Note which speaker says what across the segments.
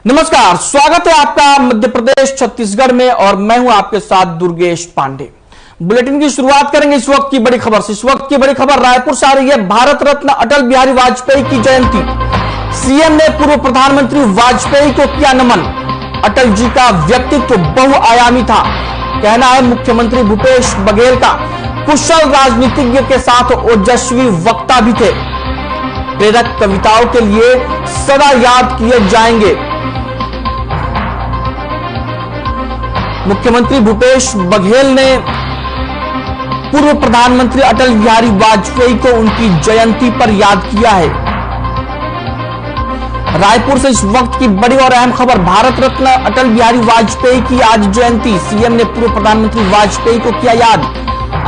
Speaker 1: नमस्कार, स्वागत है आपका मध्य प्रदेश छत्तीसगढ़ में और मैं हूं आपके साथ दुर्गेश पांडे। बुलेटिन की शुरुआत करेंगे इस वक्त की बड़ी खबर से। इस वक्त की बड़ी खबर रायपुर से आ रही है। भारत रत्न अटल बिहारी वाजपेयी की जयंती, सीएम ने पूर्व प्रधानमंत्री वाजपेयी को किया नमन। अटल जी का व्यक्तित्व बहुआयामी था, कहना है मुख्यमंत्री भूपेश बघेल का। कुशल राजनीतिज्ञ के साथ ओजस्वी वक्ता भी थे, प्रेरक कविताओं के लिए सदा याद किए जाएंगे। मुख्यमंत्री भूपेश बघेल ने पूर्व प्रधानमंत्री अटल बिहारी वाजपेयी को उनकी जयंती पर याद किया है। रायपुर से इस वक्त की बड़ी और अहम खबर, भारत रत्न अटल बिहारी वाजपेयी की आज जयंती, सीएम ने पूर्व प्रधानमंत्री वाजपेयी को किया याद।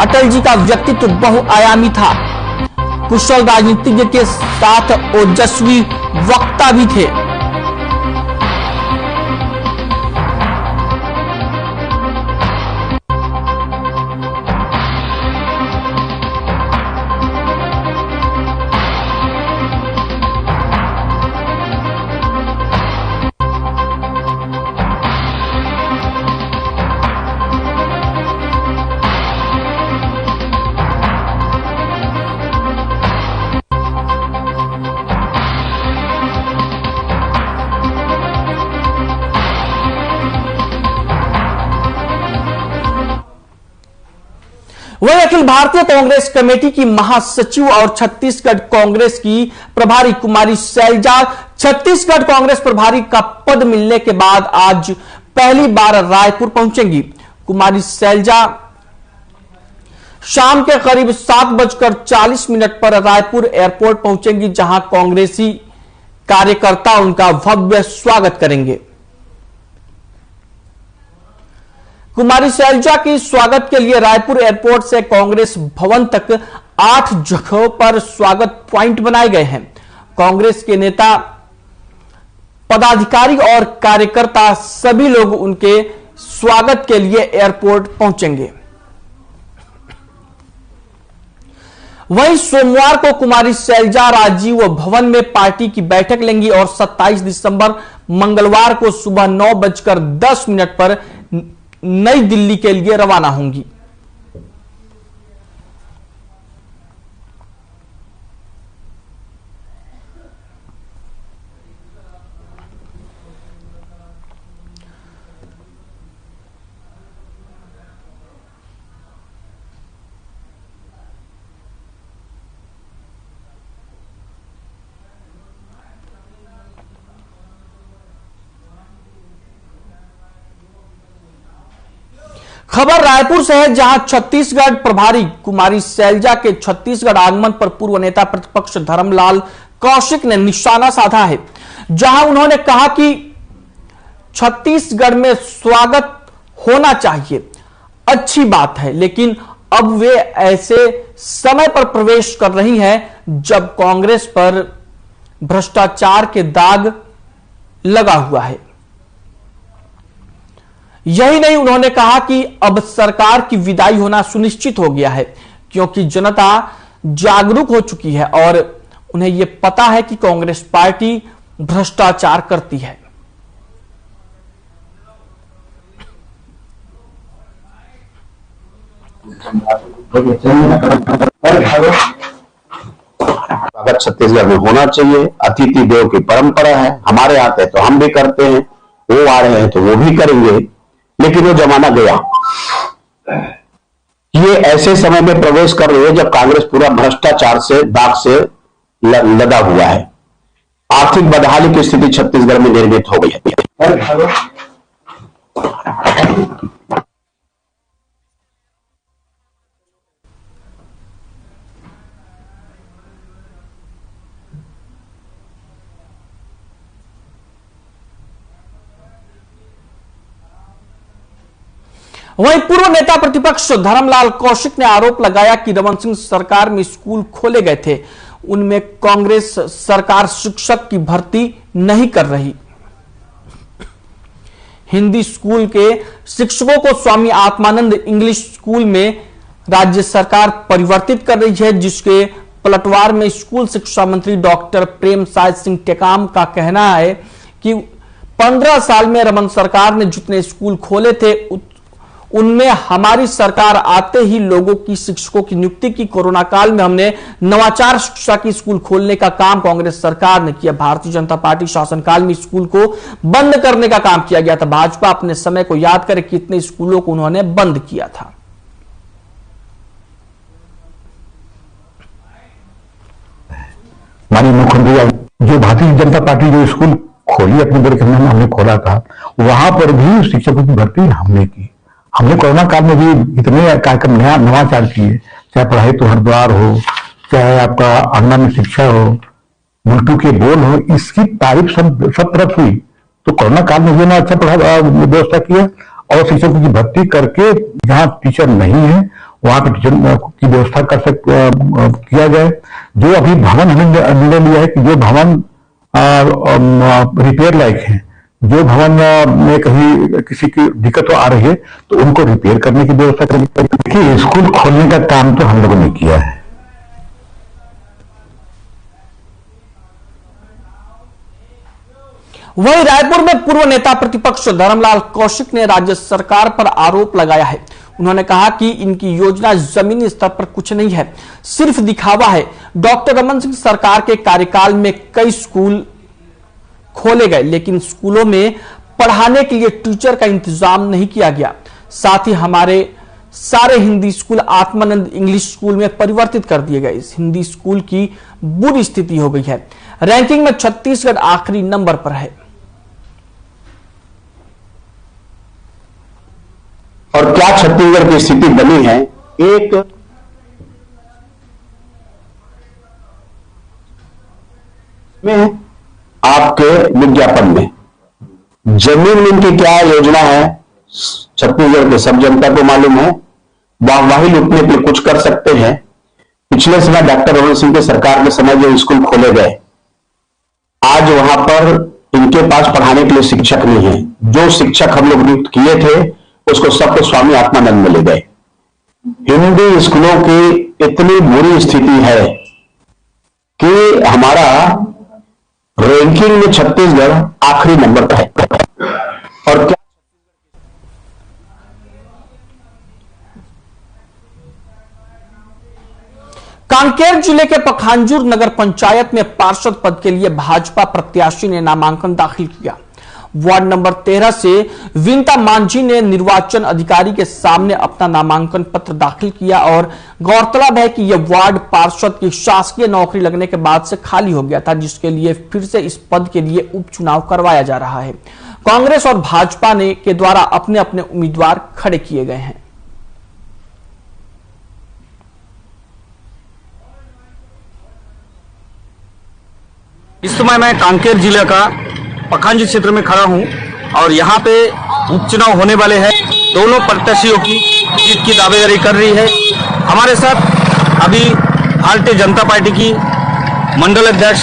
Speaker 1: अटल जी का व्यक्तित्व बहुआयामी था, कुशल राजनीतिज्ञ के साथ ओजस्वी वक्ता भी थे। वही अखिल भारतीय कांग्रेस कमेटी की महासचिव और छत्तीसगढ़ कांग्रेस की प्रभारी कुमारी शैलजा छत्तीसगढ़ कांग्रेस प्रभारी का पद मिलने के बाद आज पहली बार रायपुर पहुंचेंगी। कुमारी शैलजा शाम के करीब 7:40 पर रायपुर एयरपोर्ट पहुंचेंगी, जहां कांग्रेसी कार्यकर्ता उनका भव्य स्वागत करेंगे। कुमारी शैलजा की स्वागत के लिए रायपुर एयरपोर्ट से कांग्रेस भवन तक 8 जगहों पर स्वागत पॉइंट बनाए गए हैं। कांग्रेस के नेता, पदाधिकारी और कार्यकर्ता सभी लोग उनके स्वागत के लिए एयरपोर्ट पहुंचेंगे। वहीं सोमवार को कुमारी शैलजा राजीव भवन में पार्टी की बैठक लेंगी और 27 दिसंबर मंगलवार को सुबह 9:10 पर नई दिल्ली के लिए रवाना होंगी। खबर रायपुर से है, जहां छत्तीसगढ़ प्रभारी कुमारी शैलजा के छत्तीसगढ़ आगमन पर पूर्व नेता प्रतिपक्ष धर्मलाल कौशिक ने निशाना साधा है। जहां उन्होंने कहा कि छत्तीसगढ़ में स्वागत होना चाहिए, अच्छी बात है, लेकिन अब वे ऐसे समय पर प्रवेश कर रही हैं जब कांग्रेस पर भ्रष्टाचार के दाग लगा हुआ है। यही नहीं, उन्होंने कहा कि अब सरकार की विदाई होना सुनिश्चित हो गया है, क्योंकि जनता जागरूक हो चुकी है और उन्हें यह पता है कि कांग्रेस पार्टी भ्रष्टाचार करती है।
Speaker 2: अगर छत्तीसगढ़ में होना चाहिए, अतिथि देव की परंपरा है, हमारे आते तो हम भी करते हैं, वो आ रहे हैं तो वो भी करेंगे, लेकिन वो जमाना गया। ये ऐसे समय में प्रवेश कर रही है जब कांग्रेस पूरा भ्रष्टाचार से, दाग से लदा हुआ है। आर्थिक बदहाली की स्थिति छत्तीसगढ़ में निर्मित हो गई है।
Speaker 1: वहीं पूर्व नेता प्रतिपक्ष धर्मलाल कौशिक ने आरोप लगाया कि रमन सिंह सरकार में स्कूल खोले गए थे, उनमें कांग्रेस सरकार शिक्षक की भर्ती नहीं कर रही। हिंदी स्कूल के शिक्षकों को स्वामी आत्मानंद इंग्लिश स्कूल में राज्य सरकार परिवर्तित कर रही है, जिसके पलटवार में स्कूल शिक्षा मंत्री डॉक्टर प्रेमसाय सिंह टेकाम का कहना है कि 15 साल में रमन सरकार ने जितने स्कूल खोले थे उनमें हमारी सरकार आते ही लोगों की शिक्षकों की नियुक्ति की। कोरोना काल में हमने नवाचार शिक्षा की स्कूल खोलने का काम कांग्रेस सरकार ने किया। भारतीय जनता पार्टी शासनकाल में स्कूल को बंद करने का काम किया गया था। भाजपा अपने समय को याद करे कितने स्कूलों को उन्होंने बंद किया था।
Speaker 3: माननीय मुख्यमंत्री जो भारतीय जनता पार्टी जो स्कूल खोली अपने बुंदेलखंड में हमने खोला था, वहां पर भी शिक्षकों की भर्ती हमने की। हमने कोरोना काल में भी इतने कार्यक्रम नवाचार किए, चाहे पढ़ाई तो हर द्वार हो, चाहे आपका आंगन में शिक्षा हो, उल्टू के बोल हो, इसकी तारीफ सब तरफ हुई। तो कोरोना काल में भी अच्छा व्यवस्था किया और शिक्षकों की भर्ती करके जहां टीचर नहीं है वहां पर टीचर की व्यवस्था किया जाए। जो अभी भवन हमने निर्णय लिया है कि जो भवन रिपेयर लायक है, जो भवन में कहीं किसी की दिक्कत आ रही है तो उनको रिपेयर करने की व्यवस्था करनी पड़ेगी। स्कूल खोलने का काम तो हम लोगों ने किया है।
Speaker 1: वहीं रायपुर में पूर्व नेता प्रतिपक्ष धर्मलाल कौशिक ने राज्य सरकार पर आरोप लगाया है। उन्होंने कहा कि इनकी योजना जमीनी स्तर पर कुछ नहीं है, सिर्फ दिखावा है। डॉक्टर रमन सिंह सरकार के कार्यकाल में कई स्कूल खोले गए, लेकिन स्कूलों में पढ़ाने के लिए टीचर का इंतजाम नहीं किया गया। साथ ही हमारे सारे Hindi school Atmanand English school में परिवर्तित कर दिए गए। इस हिंदी स्कूल की बुरी स्थिति हो गई है। रैंकिंग में छत्तीसगढ़ आखिरी नंबर पर है।
Speaker 2: और क्या छत्तीसगढ़ की स्थिति बनी है, एक में आपके विज्ञापन में जमीन इनकी क्या योजना है छत्तीसगढ़ के सब जनता को मालूम है। वाहवाही लूटने के लिए कुछ कर सकते हैं। पिछले समय डॉक्टर रमन सिंह के सरकार के समय जो स्कूल खोले गए, आज वहां पर इनके पास पढ़ाने के लिए शिक्षक नहीं है। जो शिक्षक हम लोग नियुक्त किए थे उसको सबको स्वामी आत्मानंद में ले गए। हिंदी स्कूलों की इतनी बुरी स्थिति है कि हमारा रैंकिंग में छत्तीसगढ़ आखिरी नंबर पर है। और क्या
Speaker 1: कांकेर जिले के पखांजूर नगर पंचायत में पार्षद पद के लिए भाजपा प्रत्याशी ने नामांकन दाखिल किया। वार्ड नंबर 13 से विंता मांझी ने निर्वाचन अधिकारी के सामने अपना नामांकन पत्र दाखिल किया और गौरतलब है कि यह वार्ड पार्षद की शासकीय नौकरी लगने के बाद से खाली हो गया था, जिसके लिए फिर से इस पद के लिए उपचुनाव करवाया जा रहा है। कांग्रेस और भाजपा ने के द्वारा अपने अपने उम्मीदवार खड़े किए गए हैं।
Speaker 4: इस समय मैं कांकेर जिले का पखांजूर क्षेत्र में खड़ा हूं और यहां पे उपचुनाव होने वाले हैं। दोनों प्रत्याशियों की जीत की दावेदारी कर रही है। हमारे साथ अभी भारतीय जनता पार्टी की मंडल अध्यक्ष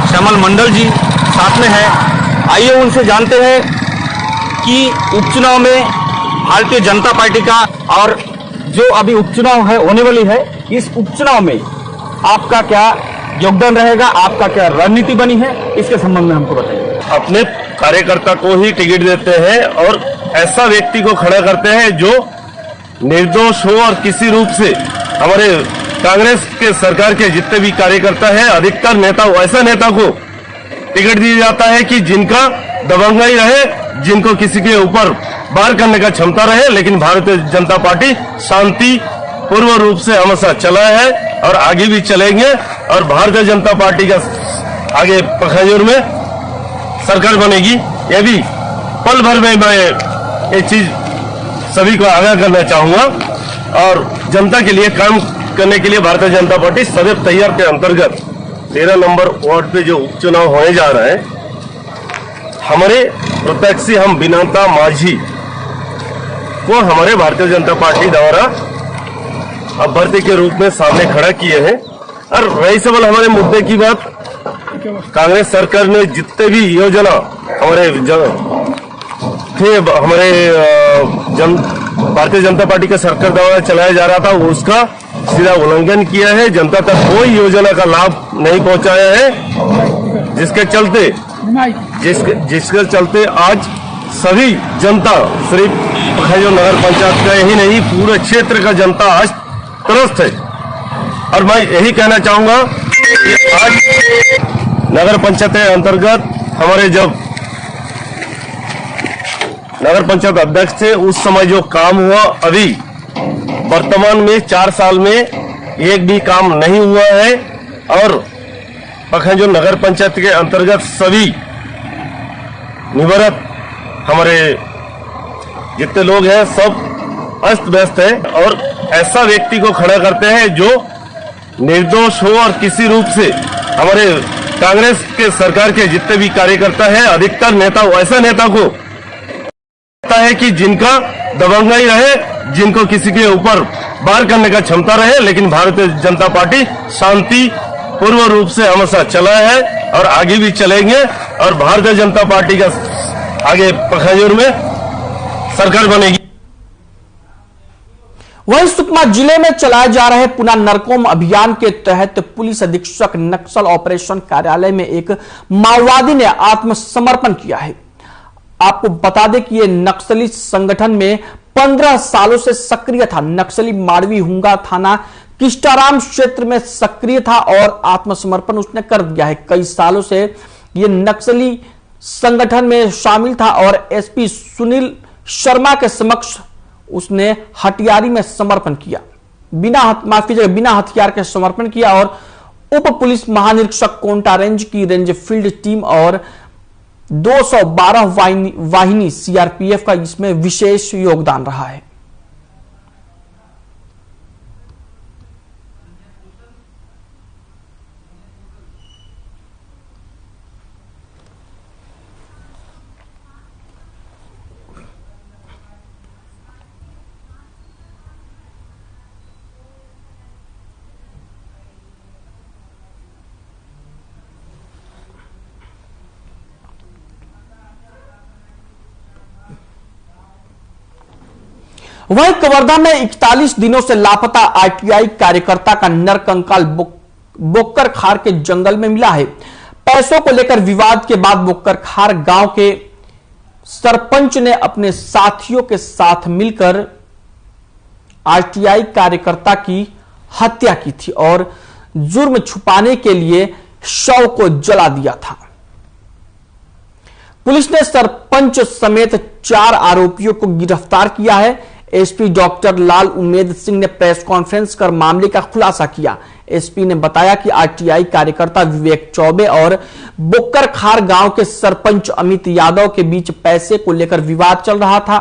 Speaker 4: श्यामल मंडल जी साथ में है। आइए उनसे जानते हैं कि उपचुनाव में भारतीय जनता पार्टी का और जो अभी उपचुनाव है होने वाली है, इस उपचुनाव में आपका क्या योगदान रहेगा, आपका क्या रणनीति बनी है, इसके संबंध में हमको बताइए।
Speaker 5: अपने कार्यकर्ता को ही टिकट देते हैं और ऐसा व्यक्ति को खड़ा करते हैं जो निर्दोष हो और किसी रूप से हमारे कांग्रेस के सरकार के जितने भी कार्यकर्ता हैं, अधिकतर नेता ऐसा नेता को टिकट दिया जाता है कि जिनका दबंगाई रहे, जिनको किसी के ऊपर वार करने का क्षमता रहे। लेकिन भारतीय जनता पार्टी शांति पूर्ण रूप से हमेशा चला है और आगे भी चलेंगे। और भारतीय जनता पार्टी का आगे पखांजूर में सरकार बनेगी, ये भी पल भर में मैं एक चीज सभी को आगाह करना चाहूंगा। और जनता के लिए काम करने के लिए भारतीय जनता पार्टी सदैव तैयार के अंतर्गत 13 नंबर वार्ड पे जो उपचुनाव होने जा रहा है, हमारे प्रत्याशी हम विनता मांझी को हमारे भारतीय जनता पार्टी द्वारा अभ्यर्थी के रूप में सामने खड़ा किए हैं। और रही सवाल हमारे मुद्दे की बात, कांग्रेस सरकार ने जितने भी योजना भारतीय जनता पार्टी का सरकार द्वारा चलाया जा रहा था, उसका सीधा उल्लंघन किया है। जनता तक कोई योजना का लाभ नहीं पहुंचाया है, जिसके चलते जिसके चलते आज सभी जनता, सिर्फ पखांजूर नगर पंचायत का ही नहीं, पूरे क्षेत्र का जनता आज त्रस्त है। और मैं यही कहना चाहूंगा कि आज नगर पंचायत के अंतर्गत हमारे जब नगर पंचायत अध्यक्ष थे उस समय जो काम हुआ, अभी वर्तमान में 4 साल में एक भी काम नहीं हुआ है। और पखांजूर नगर पंचायत के अंतर्गत सभी निवृत्त हमारे जितने लोग हैं सब अस्त व्यस्त है और ऐसा व्यक्ति को खड़ा करते हैं जो निर्दोष हो और किसी रूप से हमारे कांग्रेस के सरकार के जितने भी कार्यकर्ता हैं, अधिकतर नेता ऐसा नेता को है कि जिनका दबंगाई रहे, जिनको किसी के ऊपर वार करने का क्षमता रहे, लेकिन भारतीय जनता पार्टी शांति पूर्ण रूप से हमेशा चला है और आगे भी चलेंगे। और भारतीय जनता पार्टी का आगे पखांजूर में सरकार बनेगी।
Speaker 1: वहीं सुकमा जिले में चलाए जा रहे पुनः नरकोम अभियान के तहत पुलिस अधीक्षक नक्सल ऑपरेशन कार्यालय में एक माओवादी ने आत्मसमर्पण किया है। आपको बता दें कि यह नक्सली संगठन में 15 सालों से सक्रिय था। नक्सली माड़वी हुंगा थाना किष्टाराम क्षेत्र में सक्रिय था और आत्मसमर्पण उसने कर दिया है। कई सालों से यह नक्सली संगठन में शामिल था और एसपी सुनील शर्मा के समक्ष उसने हथियारी में समर्पण किया, बिना हथियार के समर्पण किया। और उप पुलिस महानिरीक्षक कोंटा रेंज की रेंज फील्ड टीम और 212 वाहिनी सीआरपीएफ का इसमें विशेष योगदान रहा है। वहीं कवर्धा में 41 दिनों से लापता आरटीआई कार्यकर्ता का नरकंकाल बोक्कर खार के जंगल में मिला है। पैसों को लेकर विवाद के बाद बोक्कर खार गांव के सरपंच ने अपने साथियों के साथ मिलकर आरटीआई कार्यकर्ता की हत्या की थी और जुर्म छुपाने के लिए शव को जला दिया था। पुलिस ने सरपंच समेत 4 आरोपियों को गिरफ्तार किया है। एसपी डॉक्टर लाल उमेद सिंह ने प्रेस कॉन्फ्रेंस कर मामले का खुलासा किया। एसपी ने बताया कि आरटीआई कार्यकर्ता विवेक चौबे और बोक्कर खार गांव के सरपंच अमित यादव के बीच पैसे को लेकर विवाद चल रहा था,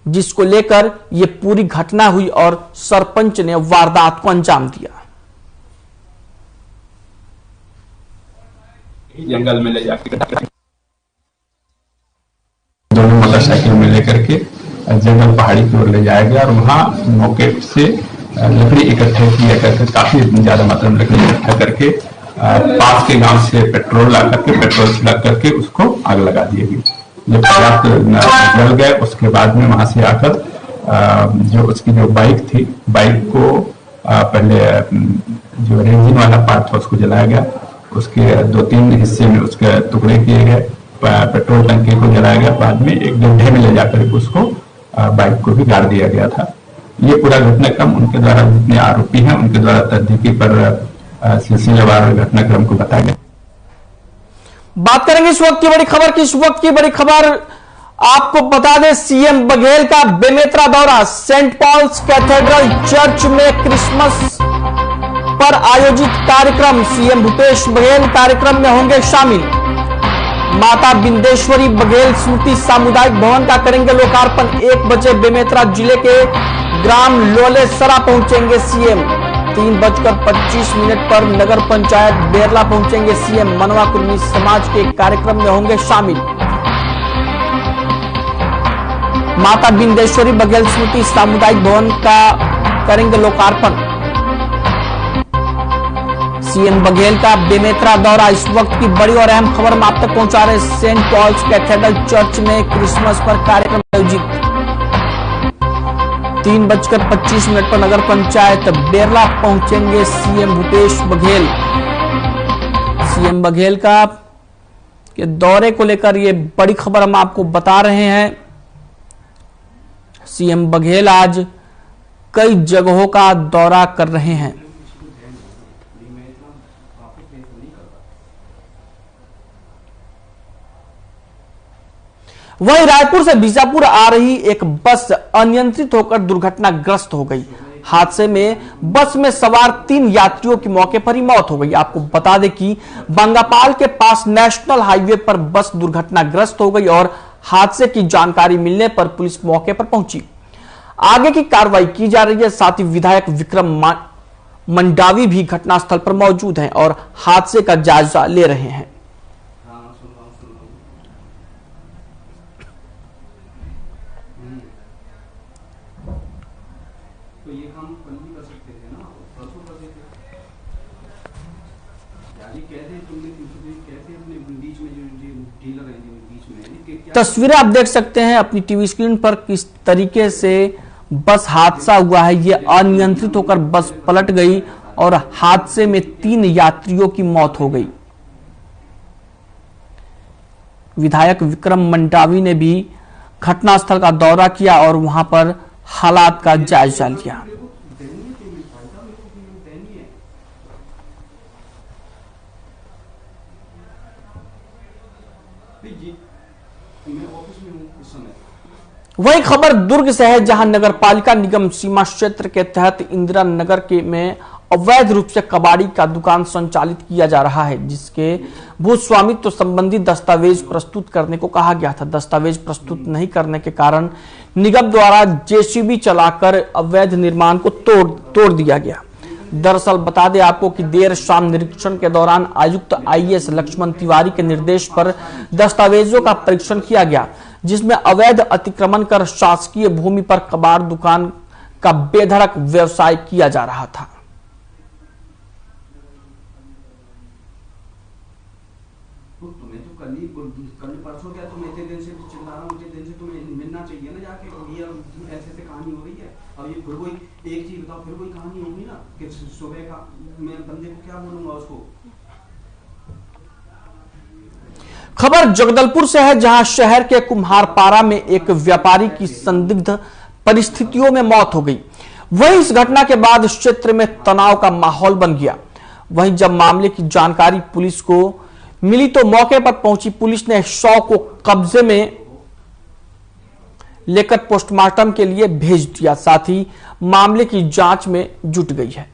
Speaker 1: जिसको लेकर यह पूरी घटना हुई और सरपंच ने वारदात को अंजाम दिया।
Speaker 6: जंगल में ले जाकर दोनों मोटरसाइकिल में लेकर के जंगल पहाड़ी की ओर ले जाया गया और वहां मौके से लकड़ी इकट्ठे किया करके काफी ज्यादा मात्रा में लकड़ी इकट्ठा करके पास के गांव से पेट्रोल ला करके पेट्रोल छिड़क करके उसको आग लगा दी गई। जब पर्याप्त जल गए उसके बाद में वहां से आकर जो उसकी जो बाइक थी, बाइक को पहले जो इंजन वाला पार्ट था उसको जलाया गया, उसके 2-3 हिस्से में उसके टुकड़े किए गए, पेट्रोल टंकी को जलाया गया, बाद में एक गड्ढे में ले जाकर उसको बाइक को भी गाड़ दिया गया था। ये पूरा घटनाक्रम उनके द्वारा जितने आरोपी हैं उनके द्वारा तस्दीकी पर सिलसिलेवार घटनाक्रम को बताया गया।
Speaker 1: बात करेंगे इस वक्त की बड़ी खबर की। इस वक्त की बड़ी खबर आपको बता दें, सीएम बघेल का बेमेतरा दौरा। सेंट पॉल्स कैथेड्रल चर्च में क्रिसमस पर आयोजित कार्यक्रम, सीएम भूपेश बघेल कार्यक्रम में होंगे शामिल। माता बिंदेश्वरी बघेल स्मृति सामुदायिक भवन का करेंगे लोकार्पण। 1 बजे बेमेतरा जिले के ग्राम लोलेसरा पहुंचेंगे सीएम। 3:25 पर नगर पंचायत बेरला पहुंचेंगे सीएम। मनवा कुर्मी समाज के कार्यक्रम में होंगे शामिल। माता बिंदेश्वरी बघेल स्मृति सामुदायिक भवन का करेंगे लोकार्पण। सीएम बघेल का बेमेतरा दौरा। इस वक्त की बड़ी और अहम खबर हम आप तक पहुंचा रहे। सेंट पॉल्स कैथेड्रल चर्च में क्रिसमस पर कार्यक्रम आयोजित। 3:25 पर नगर पंचायत बेरला पहुंचेंगे सीएम भूपेश बघेल। सीएम बघेल का के दौरे को लेकर ये बड़ी खबर हम आपको बता रहे हैं। सीएम बघेल आज कई जगहों का दौरा कर रहे हैं। वहीं रायपुर से बीजापुर आ रही एक बस अनियंत्रित होकर दुर्घटनाग्रस्त हो गई। हादसे में बस में सवार 3 यात्रियों की मौके पर ही मौत हो गई। आपको बता दें कि बंगापाल के पास नेशनल हाईवे पर बस दुर्घटनाग्रस्त हो गई और हादसे की जानकारी मिलने पर पुलिस मौके पर पहुंची। आगे की कार्रवाई की जा रही है। साथ ही विधायक विक्रम मंडावी भी घटनास्थल पर मौजूद हैं और हादसे का जायजा ले रहे हैं।
Speaker 7: तो ये काम कल भी कर सकते थे ना, परसों कर देते। यानी कहते हैं तुमने कहते अपने बीच में जो डीलर हैं बीच में।
Speaker 1: तस्वीरें आप देख सकते हैं अपनी टीवी स्क्रीन पर किस तरीके से बस हादसा हुआ है। यह अनियंत्रित होकर बस पलट गई और हादसे में 3 यात्रियों की मौत हो गई। विधायक विक्रम मंडावी ने भी घटनास्थल का दौरा किया और वहां पर हालात का जायजा लिया। वही खबर दुर्ग से है, जहां नगर पालिका निगम सीमा क्षेत्र के तहत इंदिरा नगर के में अवैध रूप से कबाड़ी का दुकान संचालित किया जा रहा है, जिसके भू स्वामित्व संबंधी दस्तावेज प्रस्तुत करने को कहा गया था। दस्तावेज प्रस्तुत नहीं करने के कारण निगम द्वारा जेसीबी चलाकर अवैध निर्माण को तोड़ दिया गया। दरअसल बता दें आपको कि देर शाम निरीक्षण के दौरान आयुक्त आईएएस लक्ष्मण तिवारी के निर्देश पर दस्तावेजों का परीक्षण किया गया, जिसमें अवैध अतिक्रमण कर शासकीय भूमि पर कबाड़ दुकान का बेधड़क व्यवसाय किया जा रहा था।
Speaker 7: कल परसों क्या तुम इतने दिन से चिल्ला रहा हूँ, उतने दिन से तुम्हें मिलना चाहिए ना जाके, ये ऐसे कहानी हो रही है। अब ये फिर कोई एक चीज बताओ, फिर कोई कहानी होगी ना कि सुबह का मैं बंदे को क्या बोलूंगा उसको।
Speaker 1: खबर जगदलपुर से है, जहां शहर के कुम्हारपारा में एक व्यापारी की संदिग्ध परिस्थितियों में मौत हो गई। वहीं इस घटना के बाद क्षेत्र में तनाव का माहौल बन गया। वहीं जब मामले की जानकारी पुलिस को मिली तो मौके पर पहुंची पुलिस ने शव को कब्जे में लेकर पोस्टमार्टम के लिए भेज दिया। साथ ही मामले की जांच में जुट गई है।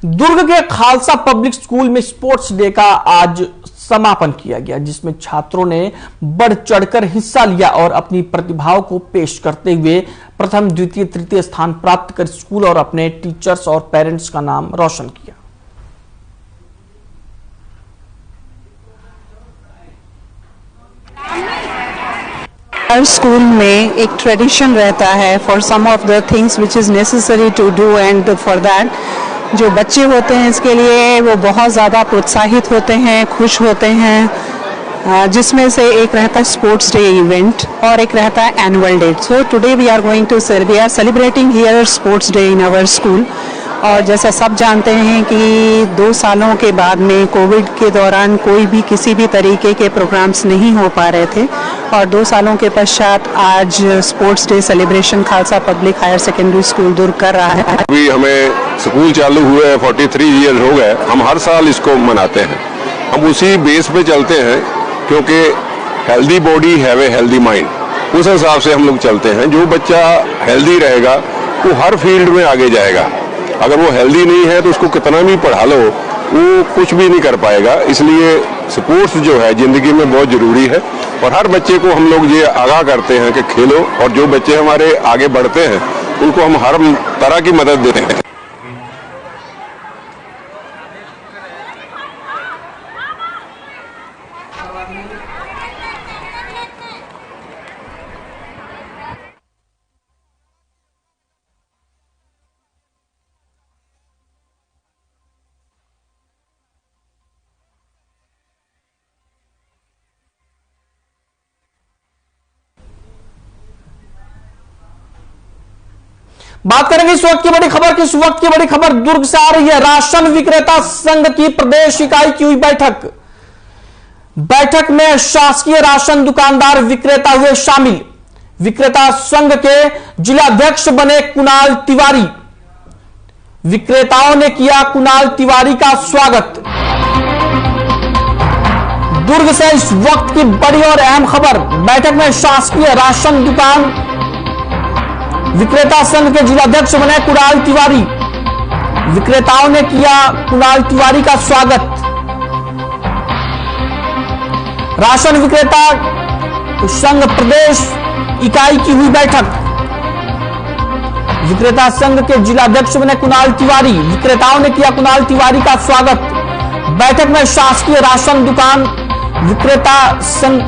Speaker 1: दुर्ग के खालसा पब्लिक स्कूल में स्पोर्ट्स डे का आज समापन किया गया, जिसमें छात्रों ने बढ़ चढ़कर हिस्सा लिया और अपनी प्रतिभाओं को पेश करते हुए प्रथम, द्वितीय, तृतीय स्थान प्राप्त कर स्कूल और अपने टीचर्स और पेरेंट्स का नाम रोशन किया।
Speaker 8: हर स्कूल में एक ट्रेडिशन रहता है for some of the things which is necessary to do, and for that जो बच्चे होते हैं इसके लिए वो बहुत ज़्यादा प्रोत्साहित होते हैं, खुश होते हैं, जिसमें से एक रहता है स्पोर्ट्स डे इवेंट और एक रहता है annual day. So today we are celebrating here sports day in our school. और जैसा सब जानते हैं कि 2 सालों के बाद में कोविड के दौरान कोई भी किसी भी तरीके के प्रोग्राम्स नहीं हो पा रहे थे, और 2 सालों के पश्चात आज sports day celebration Khalsa public higher secondary school Durg कर रहा है।
Speaker 9: अभी हमें स्कूल चालू हुए 43 ईयर हो गए, हम हर साल इसको मनाते हैं। हम उसी बेस पे चलते हैं क्योंकि healthy body have a healthy mind, उस हिसाब से हम लोग चलते हैं। जो बच्चा हेल्दी रहेगा वो हर फील्ड में आगे जाएगा। अगर वो हेल्दी नहीं है तो उसको कितना भी पढ़ा लो वो कुछ भी नहीं कर पाएगा। इसलिए स्पोर्ट्स जो है जिंदगी में बहुत जरूरी है और हर बच्चे को हम लोग ये आगाह करते हैं कि खेलो, और जो बच्चे हमारे आगे बढ़ते हैं उनको हम हर तरह की मदद देते हैं।
Speaker 1: बात करेंगे इस वक्त की बड़ी खबर की। इस वक्त की बड़ी खबर दुर्ग से आ रही है। राशन विक्रेता संघ की प्रदेश इकाई की हुई बैठक। बैठक में शासकीय राशन दुकानदार विक्रेता हुए शामिल। विक्रेता संघ के जिलाध्यक्ष बने कुणाल तिवारी। विक्रेताओं ने किया कुणाल तिवारी का स्वागत। दुर्ग से इस वक्त की बड़ी और अहम खबर। बैठक में शासकीय राशन दुकान विक्रेता संघ के जिलाध्यक्ष बने कुणाल तिवारी। विक्रेताओं ने किया कुणाल तिवारी का स्वागत। राशन विक्रेता संघ प्रदेश इकाई की हुई बैठक। विक्रेता संघ के जिलाध्यक्ष बने कुणाल तिवारी। विक्रेताओं ने किया कुणाल तिवारी का स्वागत। बैठक में शासकीय राशन दुकान विक्रेता संघ।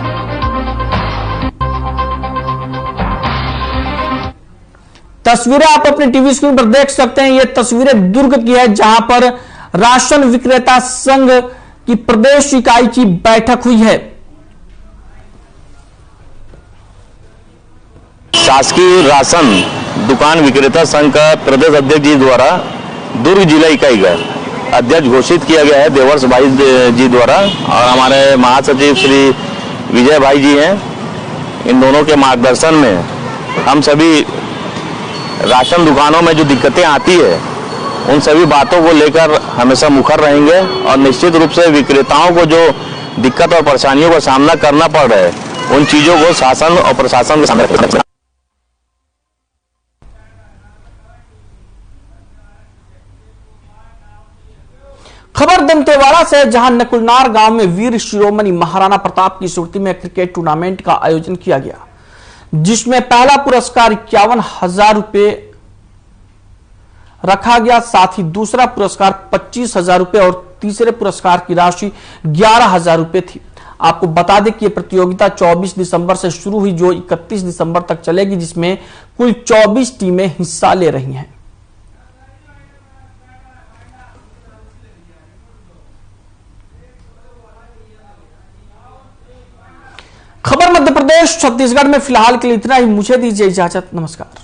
Speaker 1: तस्वीरें आप अपने टीवी स्क्रीन पर देख सकते हैं। ये तस्वीरें दुर्ग की है, जहां पर राशन विक्रेता संघ की प्रदेश इकाई की बैठक हुई है।
Speaker 10: शासकीय राशन दुकान विक्रेता संघ का प्रदेश अध्यक्ष जी द्वारा दुर्ग जिला इकाई का अध्यक्ष घोषित किया गया है देवर्ष भाई जी द्वारा, और हमारे महासचिव श्री विजय भाई जी हैं। इन दोनों के मार्गदर्शन में हम सभी राशन दुकानों में जो दिक्कतें आती है उन सभी बातों को लेकर हमेशा मुखर रहेंगे, और निश्चित रूप से विक्रेताओं को जो दिक्कत और परेशानियों का सामना करना पड़ रहा है उन चीजों को शासन और प्रशासन के सामने रखेंगे।
Speaker 1: खबर दंतेवाड़ा से, जहां नकुलनार गांव में वीर शिरोमणि महाराणा प्रताप की स्मृति में क्रिकेट टूर्नामेंट का आयोजन किया गया, जिसमें पहला पुरस्कार 51,000 रुपए रखा गया। साथ ही दूसरा पुरस्कार 25,000 रुपए और तीसरे पुरस्कार की राशि 11,000 रुपए थी। आपको बता दें कि यह प्रतियोगिता 24 दिसंबर से शुरू हुई, जो 31 दिसंबर तक चलेगी, जिसमें कुल 24 टीमें हिस्सा ले रही हैं। खबर मध्य प्रदेश छत्तीसगढ़ में फिलहाल के लिए इतना ही। मुझे दीजिए इजाजत। नमस्कार।